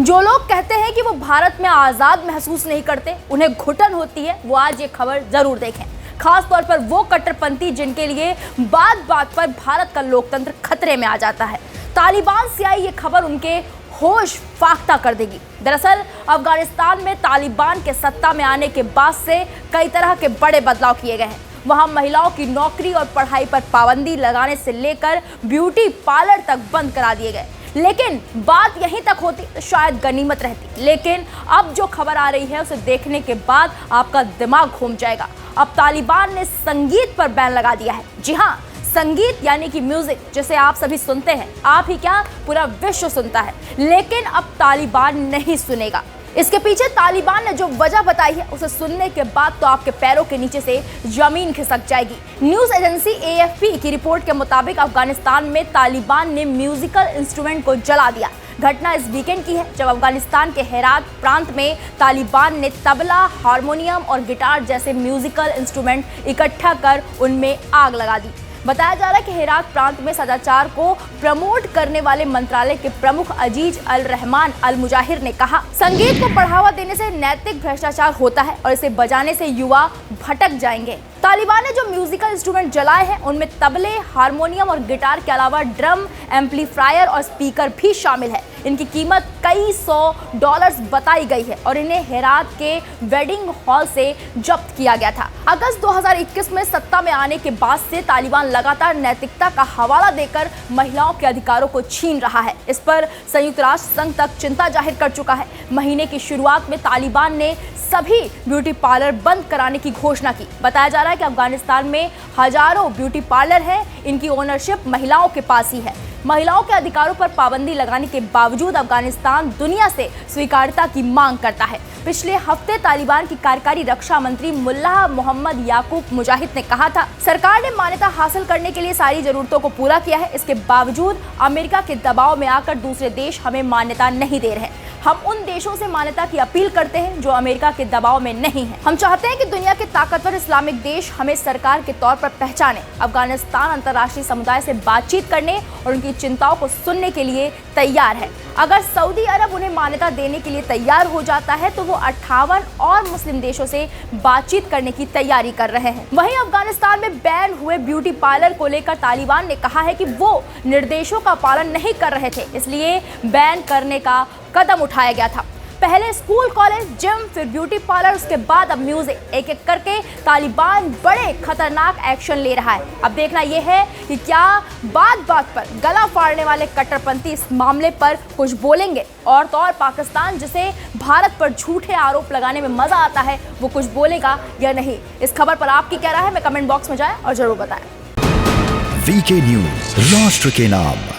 जो लोग कहते हैं कि वो भारत में आज़ाद महसूस नहीं करते, उन्हें घुटन होती है, वो आज ये खबर जरूर देखें। खास तौर पर वो कट्टरपंथी जिनके लिए बात बात पर भारत का लोकतंत्र खतरे में आ जाता है। तालिबान से आई ये खबर उनके होश फाख्ता कर देगी। दरअसल अफगानिस्तान में तालिबान के सत्ता में आने के बाद से कई तरह के बड़े बदलाव किए गए हैं। वहां महिलाओं की नौकरी और पढ़ाई पर पाबंदी लगाने से लेकर ब्यूटी पार्लर तक बंद करा दिए गए। लेकिन बात यहीं तक होती तो शायद गनीमत रहती, लेकिन अब जो खबर आ रही है उसे देखने के बाद आपका दिमाग घूम जाएगा। अब तालिबान ने संगीत पर बैन लगा दिया है। जी हाँ, संगीत यानी कि म्यूजिक, जिसे आप सभी सुनते हैं, आप ही क्या पूरा विश्व सुनता है, लेकिन अब तालिबान नहीं सुनेगा। इसके पीछे तालिबान ने जो वजह बताई है उसे सुनने के बाद तो आपके पैरों के नीचे से जमीन खिसक जाएगी। न्यूज एजेंसी AFP की रिपोर्ट के मुताबिक अफगानिस्तान में तालिबान ने म्यूजिकल इंस्ट्रूमेंट को जला दिया। घटना इस वीकेंड की है जब अफगानिस्तान के हेरात प्रांत में तालिबान ने तबला, हारमोनियम और गिटार जैसे म्यूजिकल इंस्ट्रूमेंट इकट्ठा कर उनमें आग लगा दी। बताया जा रहा है कि हेरात प्रांत में सदाचार को प्रमोट करने वाले मंत्रालय के प्रमुख अजीज अल रहमान अल मुजाहिर ने कहा, संगीत को बढ़ावा देने से नैतिक भ्रष्टाचार होता है और इसे बजाने से युवा भटक जाएंगे। तालिबान ने जो म्यूजिकल इंस्ट्रूमेंट जलाए हैं उनमें तबले, हारमोनियम और गिटार के अलावा ड्रम, एम्पलीफायर और स्पीकर भी शामिल है। इनकी कीमत कई $100 बताई गई है और इन्हें हेरात के वेडिंग हॉल से जब्त किया गया था। अगस्त 2021 में सत्ता में आने के बाद से तालिबान लगातार नैतिकता का हवाला देकर महिलाओं के अधिकारों को छीन रहा है। इस पर संयुक्त राष्ट्र संघ तक चिंता जाहिर कर चुका है। महीने की शुरुआत में तालिबान ने सभी ब्यूटी पार्लर बंद कराने की घोषणा की। बताया जा रहा है कि अफगानिस्तान में हजारों ब्यूटी पार्लर हैं, इनकी ओनरशिप महिलाओं के पास ही है। महिलाओं के अधिकारों पर पाबंदी लगाने के बावजूद अफगानिस्तान दुनिया से स्वीकार्यता की मांग करता है। पिछले हफ्ते तालिबान की कार्यकारी रक्षा मंत्री मुल्ला मोहम्मद याकूब मुजाहिद ने कहा था, सरकार ने मान्यता हासिल करने के लिए सारी जरूरतों को पूरा किया है। इसके बावजूद अमेरिका के दबाव में आकर दूसरे देश हमें मान्यता नहीं दे रहे हैं। हम उन देशों से मान्यता की अपील करते हैं जो अमेरिका के दबाव में नहीं है। हम चाहते हैं कि दुनिया के ताकतवर इस्लामिक देश हमें सरकार के तौर पर पहचाने। अफगानिस्तान अंतर्राष्ट्रीय समुदाय से बातचीत करने और उनकी चिंताओं को सुनने के लिए तैयार है। अगर सऊदी अरब उन्हें मान्यता देने के लिए तैयार हो जाता है तो वो 58 और मुस्लिम देशों से बातचीत करने की तैयारी कर रहे हैं। वहीं अफगानिस्तान में बैन हुए ब्यूटी पार्लर को लेकर तालिबान ने कहा है कि वो निर्देशों का पालन नहीं कर रहे थे, इसलिए बैन करने का कदम उठाया गया था। पहले स्कूल, कॉलेज, जिम, फिर ब्यूटी पार्लर, उसके बाद अब म्यूजिक। एक एक करके तालिबान बड़े खतरनाक एक्शन ले रहा है। अब देखना यह है कि क्या बात बात पर गला फाड़ने वाले कट्टरपंथी इस मामले पर कुछ बोलेंगे, और तो और पाकिस्तान जिसे भारत पर झूठे आरोप लगाने में मजा आता है, वो कुछ बोलेगा या नहीं। इस खबर पर आपकी क्या राय है, मैं कमेंट बॉक्स में जाएं और जरूर बताएं। VK न्यूज, राष्ट्र के नाम।